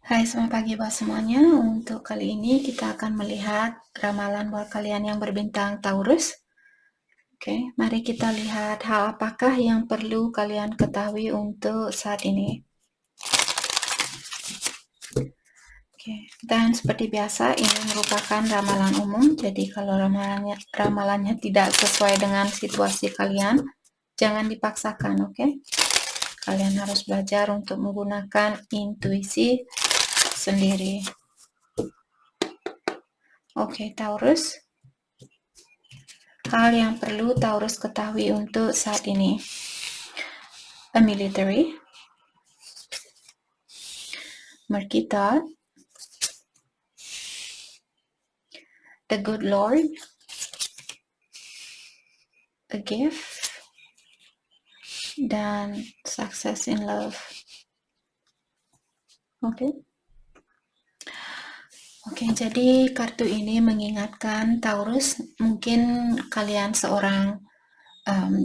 Hai, selamat pagi buat semuanya. Untuk kali ini kita akan melihat ramalan buat kalian yang berbintang Taurus. Oke, mari kita lihat hal apakah yang perlu kalian ketahui untuk saat ini. Oke, dan seperti biasa ini merupakan ramalan umum. Jadi kalau ramalannya tidak sesuai dengan situasi kalian, jangan dipaksakan, oke? Kalian harus belajar untuk menggunakan intuisi sendiri. Oke, Taurus. Hal yang perlu Taurus ketahui untuk saat ini. A military, Merkitat, the good Lord, a gift, dan success in love. Oke. Oke, jadi kartu ini mengingatkan Taurus, mungkin kalian seorang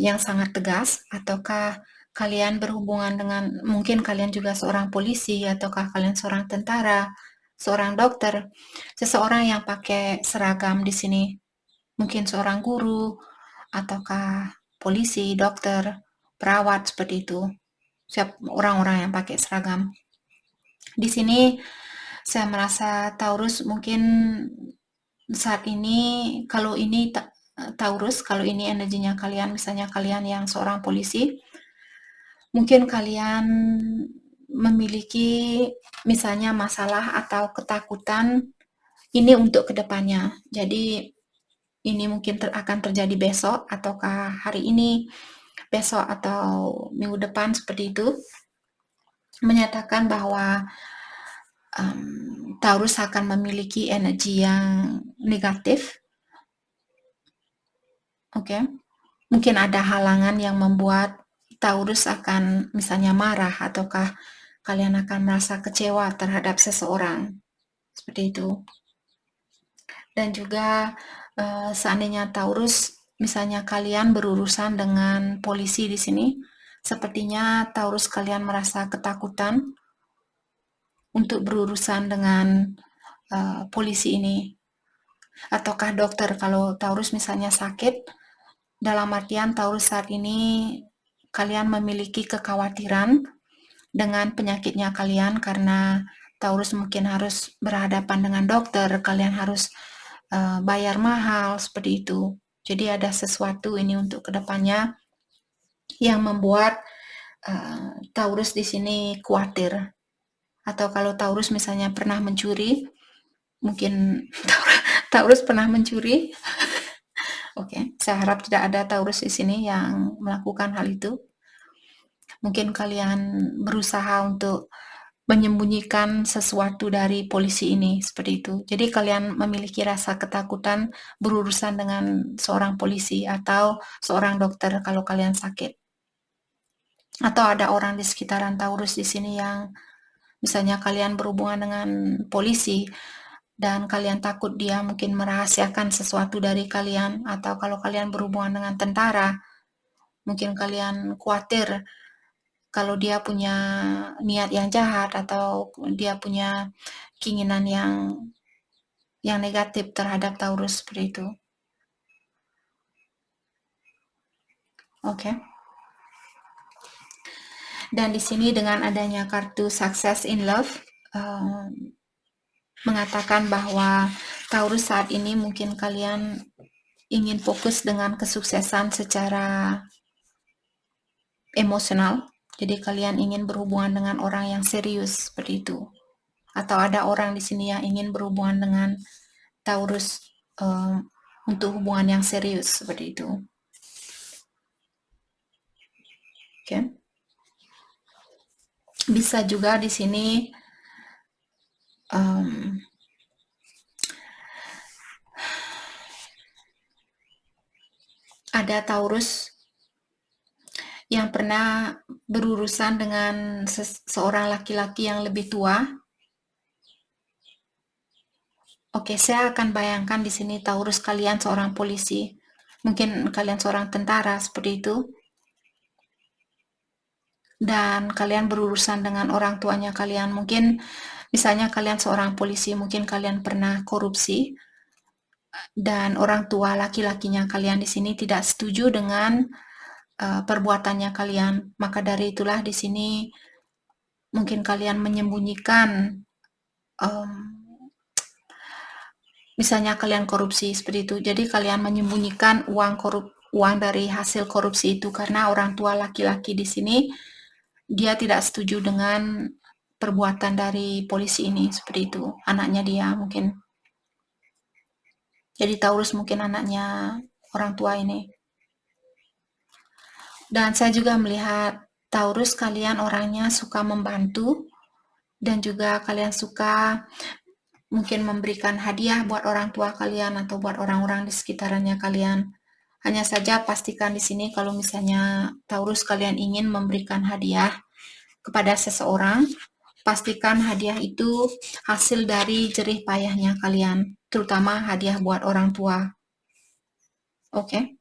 yang sangat tegas, ataukah kalian berhubungan dengan, mungkin kalian juga seorang polisi, ataukah kalian seorang tentara, seorang dokter, seseorang yang pakai seragam di sini, mungkin seorang guru, ataukah polisi, dokter, perawat, seperti itu. Orang-orang yang pakai seragam. Di sini saya merasa Taurus mungkin saat ini, kalau ini Taurus, kalau ini energinya kalian, misalnya kalian yang seorang polisi, mungkin kalian memiliki misalnya masalah atau ketakutan ini untuk kedepannya. Jadi ini mungkin akan terjadi besok, ataukah hari ini, besok atau minggu depan, seperti itu. Menyatakan bahwa Taurus akan memiliki energi yang negatif. Oke. Mungkin ada halangan yang membuat Taurus akan misalnya marah, ataukah kalian akan merasa kecewa terhadap seseorang. Seperti itu. Dan juga seandainya Taurus, misalnya kalian berurusan dengan polisi di sini, sepertinya Taurus kalian merasa ketakutan untuk berurusan dengan polisi ini. Ataukah dokter, kalau Taurus misalnya sakit, dalam artian Taurus saat ini kalian memiliki kekhawatiran dengan penyakitnya kalian, karena Taurus mungkin harus berhadapan dengan dokter, kalian harus bayar mahal, seperti itu. Jadi ada sesuatu ini untuk kedepannya yang membuat Taurus di sini khawatir. Atau kalau Taurus misalnya pernah mencuri, mungkin Taurus pernah mencuri. Oke, saya harap tidak ada Taurus di sini yang melakukan hal itu. Mungkin kalian berusaha untuk menyembunyikan sesuatu dari polisi ini, seperti itu. Jadi kalian memiliki rasa ketakutan berurusan dengan seorang polisi atau seorang dokter kalau kalian sakit. Atau ada orang di sekitaran Taurus di sini yang misalnya kalian berhubungan dengan polisi dan kalian takut dia mungkin merahasiakan sesuatu dari kalian, atau kalau kalian berhubungan dengan tentara, mungkin kalian khawatir kalau dia punya niat yang jahat atau dia punya keinginan yang negatif terhadap Taurus, seperti itu. Oke. Dan di sini dengan adanya kartu Success in Love mengatakan bahwa Taurus saat ini mungkin kalian ingin fokus dengan kesuksesan secara emosional. Jadi kalian ingin berhubungan dengan orang yang serius, seperti itu. Atau ada orang di sini yang ingin berhubungan dengan Taurus untuk hubungan yang serius, seperti itu. Oke. Bisa juga di sini ada Taurus yang pernah berurusan dengan seorang laki-laki yang lebih tua. Oke, saya akan bayangkan di sini Taurus kalian seorang polisi, mungkin kalian seorang tentara, seperti itu. Dan kalian berurusan dengan orang tuanya kalian, mungkin Misalnya kalian seorang polisi, mungkin kalian pernah korupsi, dan orang tua laki-lakinya kalian di sini tidak setuju dengan perbuatannya kalian. Maka dari itulah di sini mungkin kalian menyembunyikan, misalnya kalian korupsi seperti itu. Jadi kalian menyembunyikan uang dari hasil korupsi itu karena orang tua laki-laki di sini dia tidak setuju dengan perbuatan dari polisi ini seperti itu. Anaknya dia mungkin. Jadi Taurus mungkin anaknya orang tua ini. Dan saya juga melihat Taurus kalian orangnya suka membantu dan juga kalian suka mungkin memberikan hadiah buat orang tua kalian atau buat orang-orang di sekitarannya kalian. Hanya saja pastikan di sini kalau misalnya Taurus kalian ingin memberikan hadiah kepada seseorang, pastikan hadiah itu hasil dari jerih payahnya kalian, terutama hadiah buat orang tua. Oke?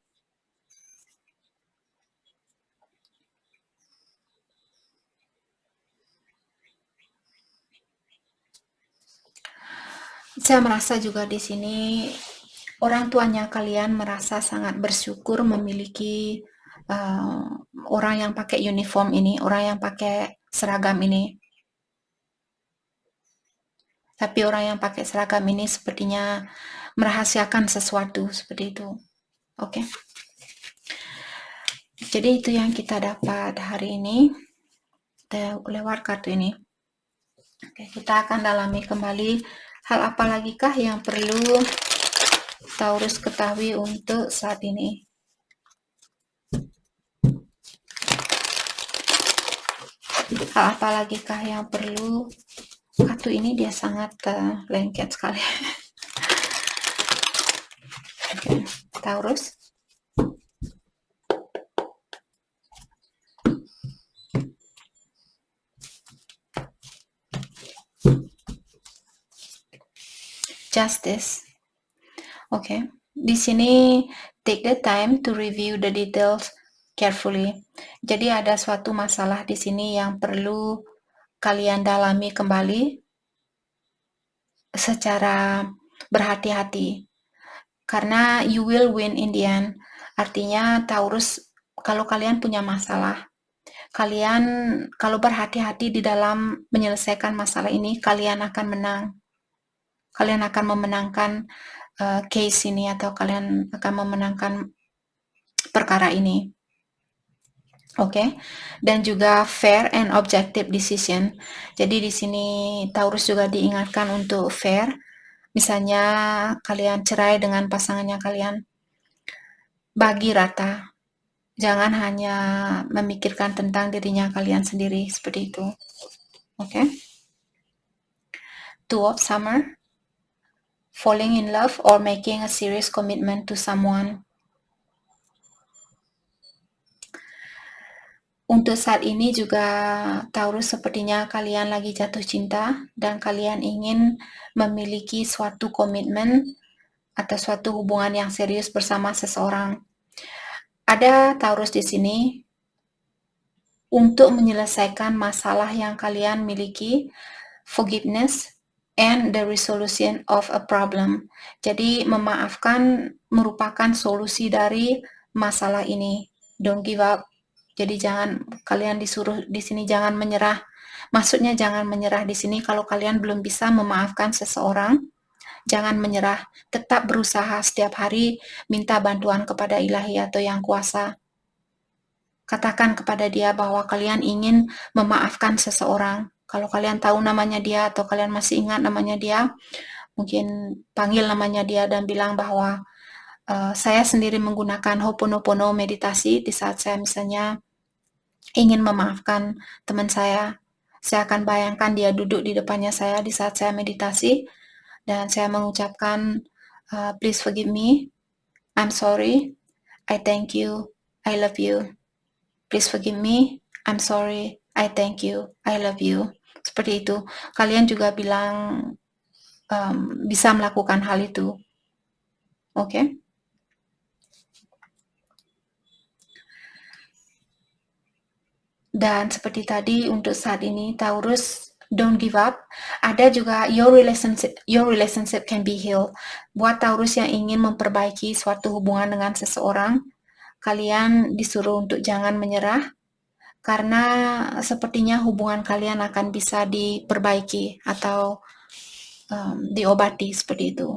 Saya merasa juga di sini orang tuanya kalian merasa sangat bersyukur memiliki orang yang pakai uniform ini, orang yang pakai seragam ini. Tapi orang yang pakai seragam ini sepertinya merahasiakan sesuatu seperti itu. Oke. Jadi itu yang kita dapat hari ini lewat kartu ini. Oke, kita akan dalami kembali hal apa lagi kah yang perlu Taurus ketahui untuk saat ini. Hal apa lagi kah yang perlu? Kartu ini dia sangat lengket sekali. Oke, Taurus. Justice. Oke. Di sini take the time to review the details carefully. Jadi ada suatu masalah di sini yang perlu kalian dalami kembali secara berhati-hati. Karena you will win in the end. Artinya Taurus, kalau kalian punya masalah, kalian kalau berhati-hati di dalam menyelesaikan masalah ini, kalian akan menang. Kalian akan memenangkan case ini atau kalian akan memenangkan perkara ini. Oke. Dan juga fair and objective decision. Jadi di sini Taurus juga diingatkan untuk fair. Misalnya kalian cerai dengan pasangannya kalian, bagi rata. Jangan hanya memikirkan tentang dirinya kalian sendiri seperti itu. Oke. Two of Summer. Falling in love or making a serious commitment to someone. Untuk saat ini juga Taurus sepertinya kalian lagi jatuh cinta dan kalian ingin memiliki suatu komitmen atau suatu hubungan yang serius bersama seseorang. Ada Taurus di sini untuk menyelesaikan masalah yang kalian miliki, forgiveness and the resolution of a problem. Jadi memaafkan merupakan solusi dari masalah ini. Don't give up. Jadi jangan kalian disuruh di sini jangan menyerah. Maksudnya jangan menyerah di sini kalau kalian belum bisa memaafkan seseorang. Jangan menyerah, tetap berusaha setiap hari minta bantuan kepada Ilahi atau Yang Kuasa. Katakan kepada dia bahwa kalian ingin memaafkan seseorang. Kalau kalian tahu namanya dia atau kalian masih ingat namanya dia, mungkin panggil namanya dia dan bilang bahwa saya sendiri menggunakan Ho'oponopono meditasi di saat saya misalnya ingin memaafkan teman saya. Saya akan bayangkan dia duduk di depannya saya di saat saya meditasi dan saya mengucapkan please forgive me, I'm sorry, I thank you, I love you. Please forgive me, I'm sorry, I thank you, I love you. Seperti itu. Kalian juga bilang bisa melakukan hal itu. Oke? Dan seperti tadi untuk saat ini Taurus don't give up. Ada juga your relationship can be healed. Buat Taurus yang ingin memperbaiki suatu hubungan dengan seseorang, kalian disuruh untuk jangan menyerah, karena sepertinya hubungan kalian akan bisa diperbaiki atau diobati seperti itu.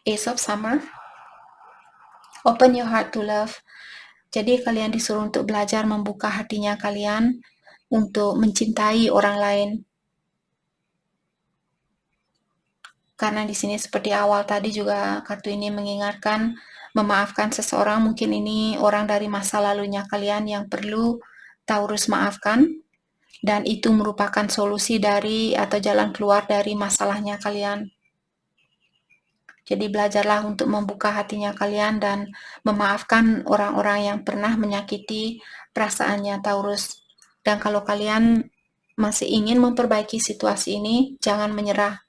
Ace of Summer, open your heart to love. Jadi kalian disuruh untuk belajar membuka hatinya kalian untuk mencintai orang lain. Karena di sini seperti awal tadi juga kartu ini mengingatkan memaafkan seseorang, mungkin ini orang dari masa lalunya kalian yang perlu Taurus maafkan, dan itu merupakan solusi dari atau jalan keluar dari masalahnya kalian. Jadi belajarlah untuk membuka hatinya kalian dan memaafkan orang-orang yang pernah menyakiti perasaannya Taurus. Dan kalau kalian masih ingin memperbaiki situasi ini, jangan menyerah.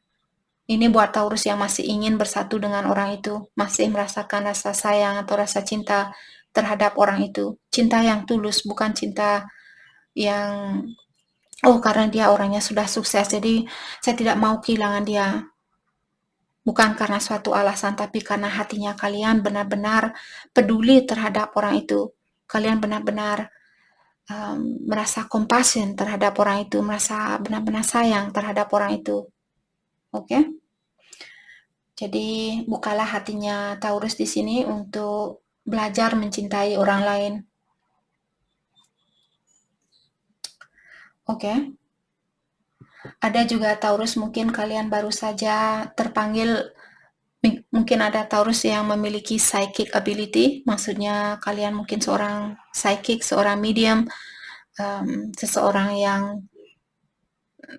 Ini buat Taurus yang masih ingin bersatu dengan orang itu, masih merasakan rasa sayang atau rasa cinta terhadap orang itu. Cinta yang tulus, bukan cinta yang, oh karena dia orangnya sudah sukses, jadi saya tidak mau kehilangan dia. Bukan karena suatu alasan, tapi karena hatinya kalian benar-benar peduli terhadap orang itu. Kalian benar-benar merasa compassion terhadap orang itu, merasa benar-benar sayang terhadap orang itu. Oke? Jadi bukalah hatinya Taurus di sini untuk belajar mencintai orang lain. Oke? Ada juga Taurus, mungkin kalian baru saja terpanggil. Mungkin ada Taurus yang memiliki psychic ability, maksudnya kalian mungkin seorang psychic, seorang medium, seseorang yang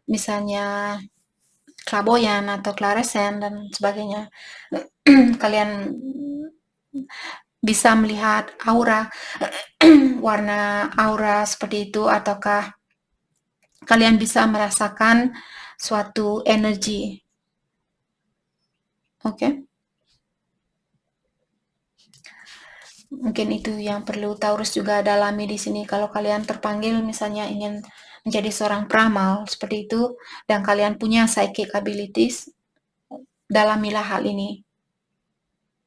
misalnya clairvoyant atau clairsent dan sebagainya. Kalian bisa melihat aura, warna aura seperti itu, ataukah kalian bisa merasakan suatu energi. Oke? Mungkin itu yang perlu Taurus juga dalami di sini. Kalau kalian terpanggil misalnya ingin menjadi seorang peramal seperti itu, dan kalian punya psychic abilities, dalamilah hal ini.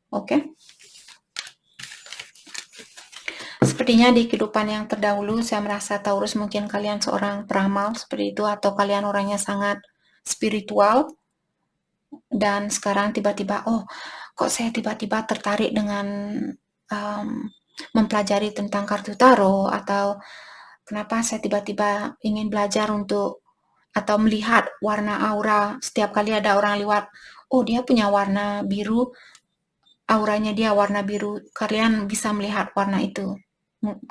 Oke? Sepertinya di kehidupan yang terdahulu saya merasa Taurus mungkin kalian seorang peramal seperti itu, atau kalian orangnya sangat spiritual, dan sekarang tiba-tiba, oh kok saya tiba-tiba tertarik dengan mempelajari tentang kartu tarot, atau kenapa saya tiba-tiba ingin belajar untuk atau melihat warna aura. Setiap kali ada orang lewat, oh dia punya warna biru, auranya dia warna biru. Kalian bisa melihat warna itu.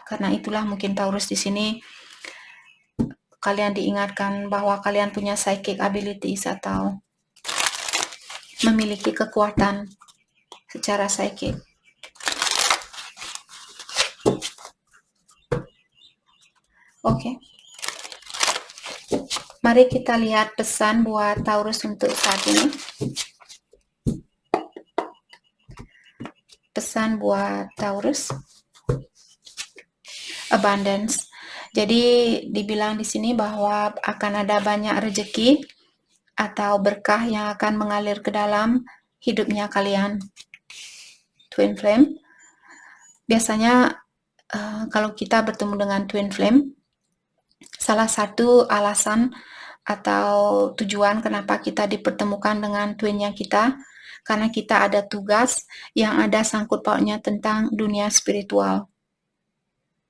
Karena itulah mungkin Taurus di sini kalian diingatkan bahwa kalian punya psychic abilities atau memiliki kekuatan secara psychic. Oke. Mari kita lihat pesan buat Taurus untuk saat ini. Pesan buat Taurus. Abundance. Jadi dibilang di sini bahwa akan ada banyak rezeki atau berkah yang akan mengalir ke dalam hidupnya kalian. Twin Flame. Biasanya kalau kita bertemu dengan Twin Flame, salah satu alasan atau tujuan kenapa kita dipertemukan dengan twinnya kita, karena kita ada tugas yang ada sangkut pautnya tentang dunia spiritual.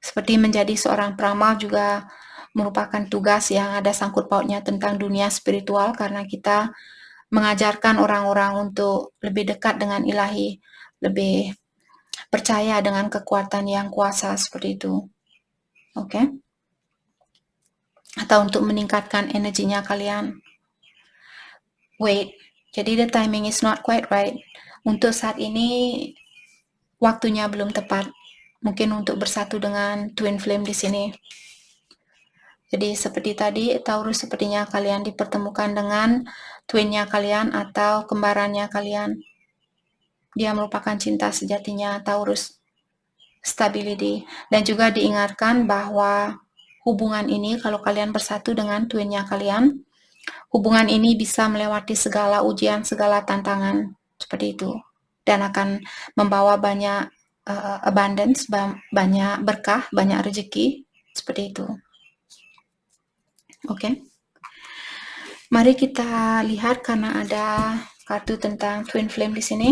Seperti menjadi seorang peramal juga merupakan tugas yang ada sangkut pautnya tentang dunia spiritual, karena kita mengajarkan orang-orang untuk lebih dekat dengan ilahi, lebih percaya dengan kekuatan yang kuasa seperti itu. Oke? Atau untuk meningkatkan energinya kalian. Wait, jadi the timing is not quite right. Untuk saat ini waktunya belum tepat. Mungkin untuk bersatu dengan Twin Flame di sini. Jadi seperti tadi, Taurus sepertinya kalian dipertemukan dengan twinnya kalian atau kembarannya kalian. Dia merupakan cinta sejatinya Taurus. Stability. Dan juga diingatkan bahwa hubungan ini, kalau kalian bersatu dengan twinnya kalian, hubungan ini bisa melewati segala ujian, segala tantangan, seperti itu. Dan akan membawa banyak abundance, banyak berkah, banyak rezeki, seperti itu. Oke. Mari kita lihat karena ada kartu tentang twin flame di sini.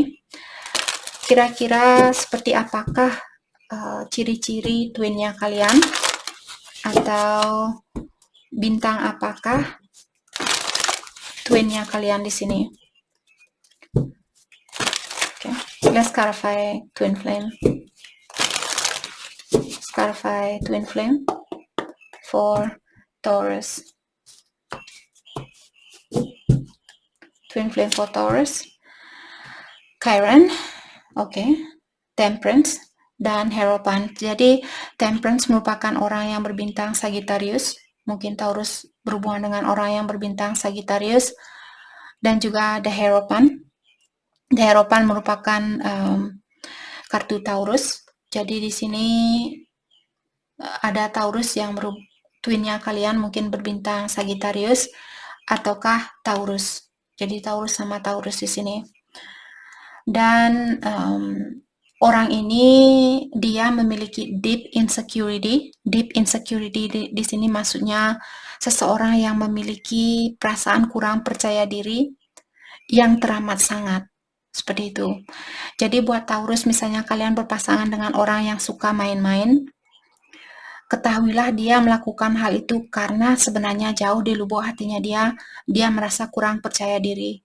Kira-kira seperti apakah ciri-ciri twinnya kalian, atau bintang apakah twinnya kalian di sini? Okay. Let's clarify twin flame. Let's clarify twin flame for Taurus. Twin flame for Taurus. Chiron, okay. Temperance dan Hierophant. Jadi Temperance merupakan orang yang berbintang Sagittarius. Mungkin Taurus berhubungan dengan orang yang berbintang Sagittarius. Dan juga ada Hierophant. Hierophant merupakan kartu Taurus. Jadi di sini ada Taurus yang twinnya kalian mungkin berbintang Sagittarius ataukah Taurus. Jadi Taurus sama Taurus di sini. Dan orang ini dia memiliki deep insecurity. Deep insecurity di sini maksudnya seseorang yang memiliki perasaan kurang percaya diri yang teramat sangat. Seperti itu. Jadi buat Taurus, misalnya kalian berpasangan dengan orang yang suka main-main, ketahuilah dia melakukan hal itu karena sebenarnya jauh di lubuk hatinya dia merasa kurang percaya diri.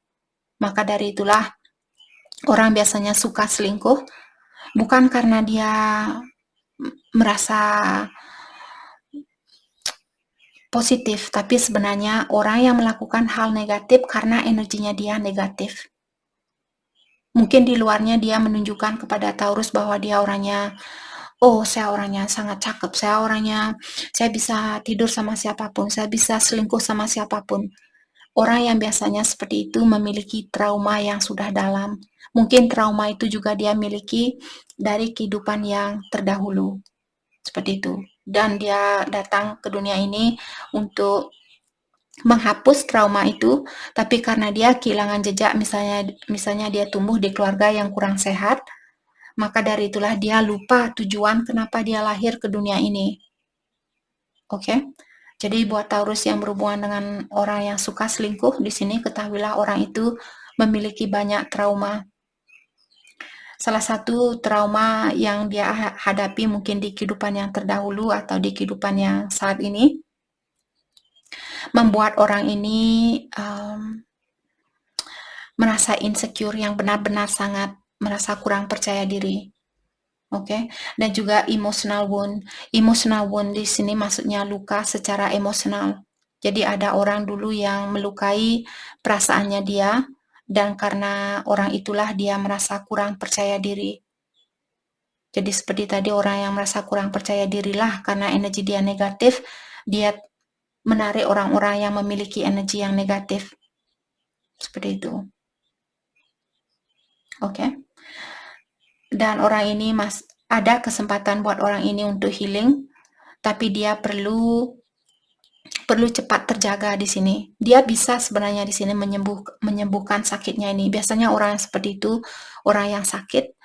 Maka dari itulah orang biasanya suka selingkuh, bukan karena dia merasa positif, tapi sebenarnya orang yang melakukan hal negatif karena energinya dia negatif. Mungkin di luarnya dia menunjukkan kepada Taurus bahwa dia orangnya, oh saya orangnya sangat cakep, saya bisa tidur sama siapapun, saya bisa selingkuh sama siapapun. Orang yang biasanya seperti itu memiliki trauma yang sudah dalam. Mungkin trauma itu juga dia miliki dari kehidupan yang terdahulu. Seperti itu. Dan dia datang ke dunia ini untuk menghapus trauma itu, tapi karena dia kehilangan jejak, misalnya dia tumbuh di keluarga yang kurang sehat, maka dari itulah dia lupa tujuan kenapa dia lahir ke dunia ini. Oke? Jadi buat Taurus yang berhubungan dengan orang yang suka selingkuh, di sini ketahuilah orang itu memiliki banyak trauma. Salah satu trauma yang dia hadapi mungkin di kehidupan yang terdahulu atau di kehidupan yang saat ini, membuat orang ini merasa insecure, yang benar-benar sangat merasa kurang percaya diri. Oke. Dan juga emotional wound. Emotional wound di sini maksudnya luka secara emosional. Jadi ada orang dulu yang melukai perasaannya dia, dan karena orang itulah dia merasa kurang percaya diri. Jadi seperti tadi, orang yang merasa kurang percaya dirilah karena energi dia negatif, dia menarik orang-orang yang memiliki energi yang negatif. Seperti itu. Oke. Dan orang ini ada kesempatan buat orang ini untuk healing, tapi dia perlu cepat terjaga di sini. Dia bisa sebenarnya di sini menyembuhkan sakitnya ini. Biasanya orang yang seperti itu, orang yang sakit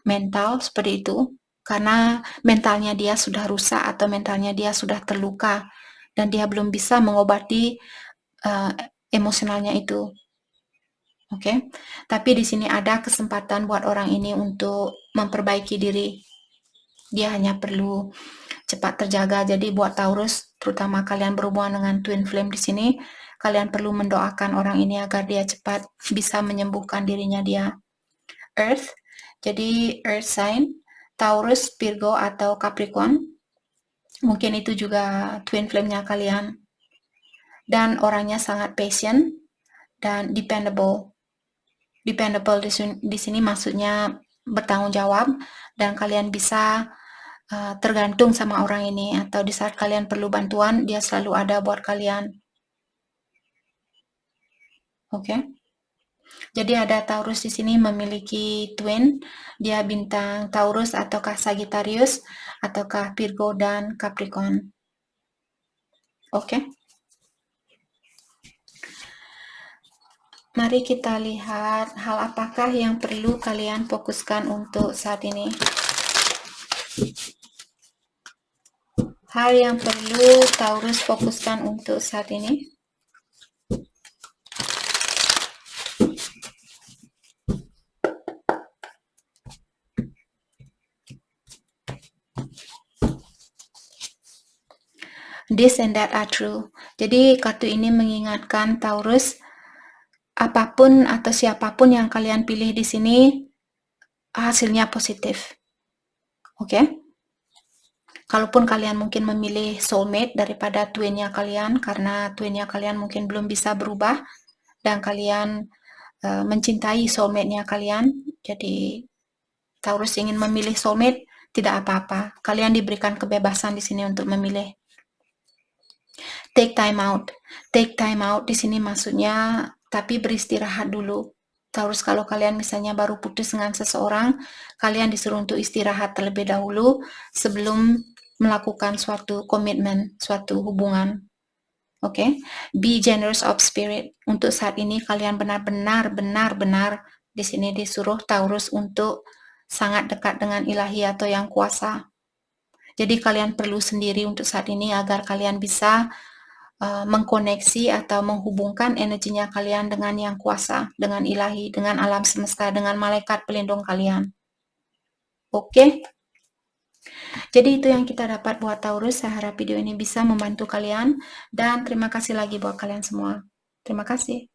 mental seperti itu, karena mentalnya dia sudah rusak atau mentalnya dia sudah terluka dan dia belum bisa mengobati emosionalnya itu. Oke. Tapi di sini ada kesempatan buat orang ini untuk memperbaiki diri. Dia hanya perlu cepat terjaga. Jadi buat Taurus, terutama kalian berhubungan dengan twin flame di sini, kalian perlu mendoakan orang ini agar dia cepat bisa menyembuhkan dirinya dia. Earth, jadi Earth sign, Taurus, Virgo, atau Capricorn. Mungkin itu juga twin flame-nya kalian. Dan orangnya sangat patient dan dependable. Dependable di sini maksudnya bertanggung jawab, dan kalian bisa tergantung sama orang ini, atau di saat kalian perlu bantuan, dia selalu ada buat kalian. Oke. Jadi ada Taurus di sini memiliki twin, dia bintang Taurus ataukah Sagittarius ataukah Virgo dan Capricorn. Oke. Mari kita lihat hal apakah yang perlu kalian fokuskan untuk saat ini. Hal yang perlu Taurus fokuskan untuk saat ini. This and that are true. Jadi kartu ini mengingatkan Taurus, apapun atau siapapun yang kalian pilih di sini, hasilnya positif. Oke? Kalaupun kalian mungkin memilih soulmate daripada twinnya kalian, karena twinnya kalian mungkin belum bisa berubah, dan kalian mencintai soulmate-nya kalian, jadi Taurus ingin memilih soulmate, tidak apa-apa. Kalian diberikan kebebasan di sini untuk memilih. Take time out. Take time out di sini maksudnya, tapi beristirahat dulu. Taurus, kalau kalian misalnya baru putus dengan seseorang, kalian disuruh untuk istirahat terlebih dahulu sebelum melakukan suatu komitmen, suatu hubungan. Oke? Be generous of spirit. Untuk saat ini kalian benar-benar di sini disuruh Taurus untuk sangat dekat dengan ilahi atau yang kuasa. Jadi kalian perlu sendiri untuk saat ini agar kalian bisa mengkoneksi atau menghubungkan energinya kalian dengan yang kuasa, dengan ilahi, dengan alam semesta, dengan malaikat pelindung kalian. Oke? Jadi itu yang kita dapat buat Taurus. Saya harap video ini bisa membantu kalian, dan terima kasih lagi buat kalian semua. Terima kasih.